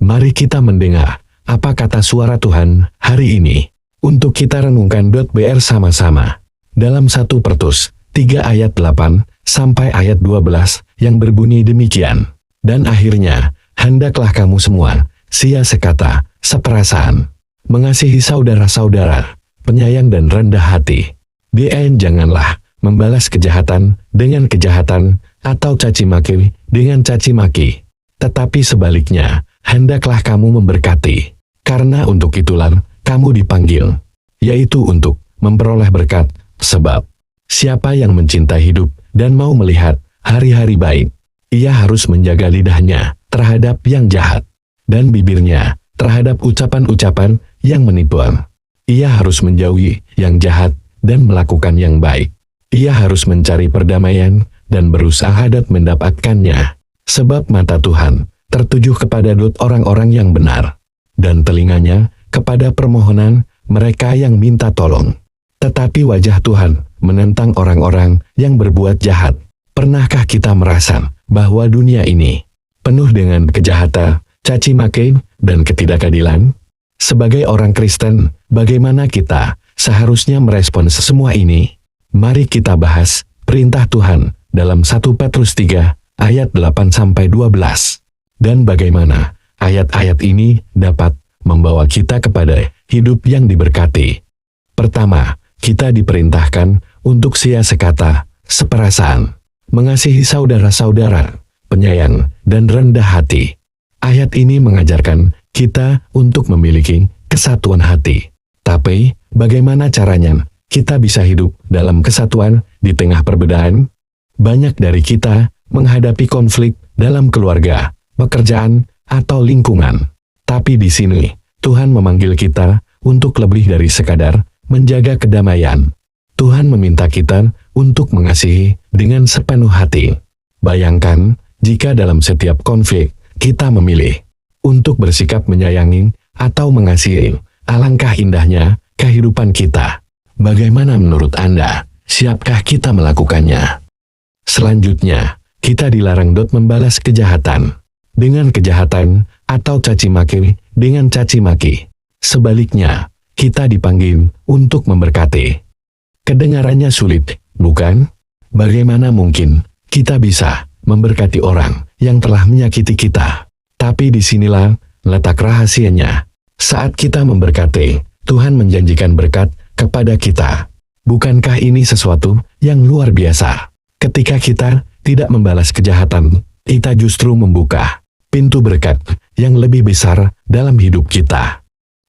Mari kita mendengar apa kata suara Tuhan hari ini. Untuk kita renungkan .br sama-sama. Dalam 1 Petrus 3 ayat 8 sampai ayat 12 yang berbunyi demikian. Dan akhirnya, hendaklah kamu semua sia sekata, seperasaan, mengasihi saudara-saudara, penyayang dan rendah hati. Janganlah membalas kejahatan dengan kejahatan atau caci maki dengan caci maki. Tetapi sebaliknya, hendaklah kamu memberkati. Karena untuk itulah kamu dipanggil, yaitu untuk memperoleh berkat. Sebab, siapa yang mencintai hidup dan mau melihat hari-hari baik, ia harus menjaga lidahnya terhadap yang jahat, dan bibirnya terhadap ucapan-ucapan yang menipu. Ia harus menjauhi yang jahat dan melakukan yang baik. Ia harus mencari perdamaian dan berusaha dan mendapatkannya. Sebab mata Tuhan tertuju kepada orang-orang yang benar, dan telinganya kepada permohonan mereka yang minta tolong. Tetapi wajah Tuhan menentang orang-orang yang berbuat jahat. Pernahkah kita merasa bahwa dunia ini penuh dengan kejahatan, caci maki, dan ketidakadilan? Sebagai orang Kristen, bagaimana kita seharusnya merespons semua ini? Mari kita bahas perintah Tuhan dalam 1 Petrus 3 ayat 8-12. Dan bagaimana ayat-ayat ini dapat membawa kita kepada hidup yang diberkati. Pertama, kita diperintahkan untuk sia sekata, seperasaan, mengasihi saudara-saudara, penyayang, dan rendah hati. Ayat ini mengajarkan kita untuk memiliki kesatuan hati. Tapi, bagaimana caranya kita bisa hidup dalam kesatuan di tengah perbedaan? Banyak dari kita menghadapi konflik dalam keluarga, pekerjaan, atau lingkungan. Tapi di sini, Tuhan memanggil kita untuk lebih dari sekadar menjaga kedamaian. Tuhan meminta kita untuk mengasihi dengan sepenuh hati. Bayangkan, jika dalam setiap konflik, kita memilih untuk bersikap menyayangi atau mengasihi, alangkah indahnya kehidupan kita. Bagaimana menurut Anda? Siapkah kita melakukannya? Selanjutnya, kita dilarang membalas kejahatan dengan kejahatan atau caci maki dengan caci maki. Sebaliknya, kita dipanggil untuk memberkati. Kedengarannya sulit, bukan? Bagaimana mungkin kita bisa memberkati orang yang telah menyakiti kita? Tapi disinilah letak rahasianya. Saat kita memberkati, Tuhan menjanjikan berkat kepada kita. Bukankah ini sesuatu yang luar biasa? Ketika kita tidak membalas kejahatan, kita justru membuka pintu berkat yang lebih besar dalam hidup kita.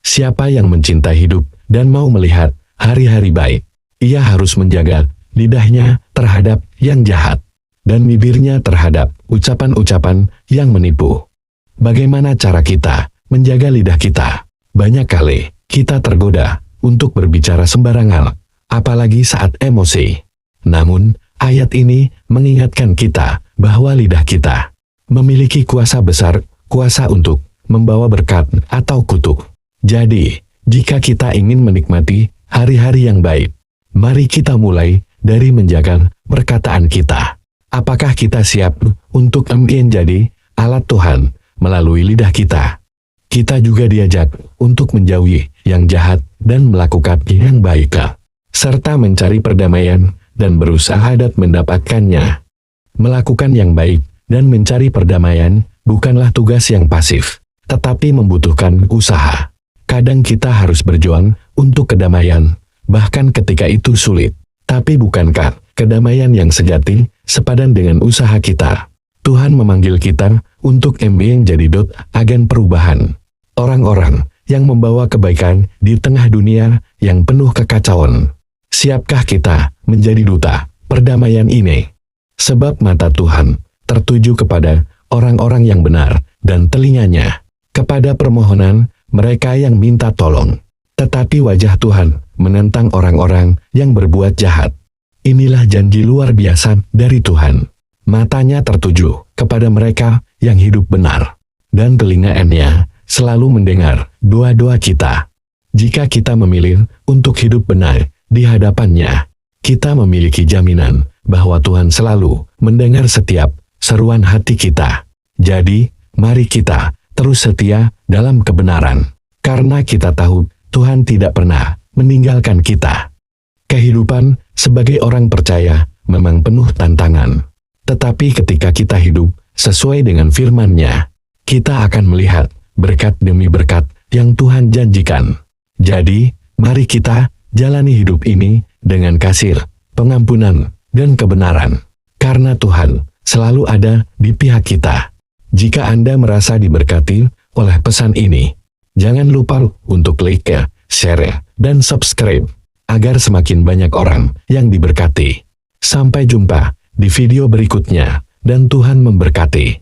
Siapa yang mencintai hidup dan mau melihat hari-hari baik, ia harus menjaga lidahnya terhadap yang jahat, dan bibirnya terhadap ucapan-ucapan yang menipu. Bagaimana cara kita menjaga lidah kita? Banyak kali kita tergoda untuk berbicara sembarangan, apalagi saat emosi. Namun, ayat ini mengingatkan kita bahwa lidah kita memiliki kuasa besar, kuasa untuk membawa berkat atau kutuk. Jadi, jika kita ingin menikmati hari-hari yang baik, mari kita mulai dari menjaga perkataan kita. Apakah kita siap untuk menjadi alat Tuhan melalui lidah kita? Kita juga diajak untuk menjauhi yang jahat dan melakukan yang baik, serta mencari perdamaian dan berusaha dan mendapatkannya. Melakukan yang baik dan mencari perdamaian bukanlah tugas yang pasif, tetapi membutuhkan usaha. Kadang kita harus berjuang untuk kedamaian, bahkan ketika itu sulit. Tapi bukankah kedamaian yang sejati sepadan dengan usaha kita? Tuhan memanggil kita untuk menjadi agen perubahan. Orang-orang yang membawa kebaikan di tengah dunia yang penuh kekacauan. Siapkah kita menjadi duta perdamaian ini? Sebab mata Tuhan tertuju kepada orang-orang yang benar dan telinganya kepada permohonan mereka yang minta tolong. Tetapi wajah Tuhan menentang orang-orang yang berbuat jahat. Inilah janji luar biasa dari Tuhan. Matanya tertuju kepada mereka yang hidup benar, dan telinga-Nya selalu mendengar doa-doa kita. Jika kita memilih untuk hidup benar di hadapan-Nya, kita memiliki jaminan bahwa Tuhan selalu mendengar setiap seruan hati kita. Jadi, mari kita terus setia dalam kebenaran. Karena kita tahu Tuhan tidak pernah meninggalkan kita. Kehidupan sebagai orang percaya memang penuh tantangan. Tetapi ketika kita hidup sesuai dengan firman-Nya, kita akan melihat berkat demi berkat yang Tuhan janjikan. Jadi, mari kita jalani hidup ini dengan kasih, pengampunan, dan kebenaran. Karena Tuhan selalu ada di pihak kita. Jika Anda merasa diberkati oleh pesan ini, jangan lupa untuk like, share, dan subscribe, agar semakin banyak orang yang diberkati. Sampai jumpa di video berikutnya, dan Tuhan memberkati.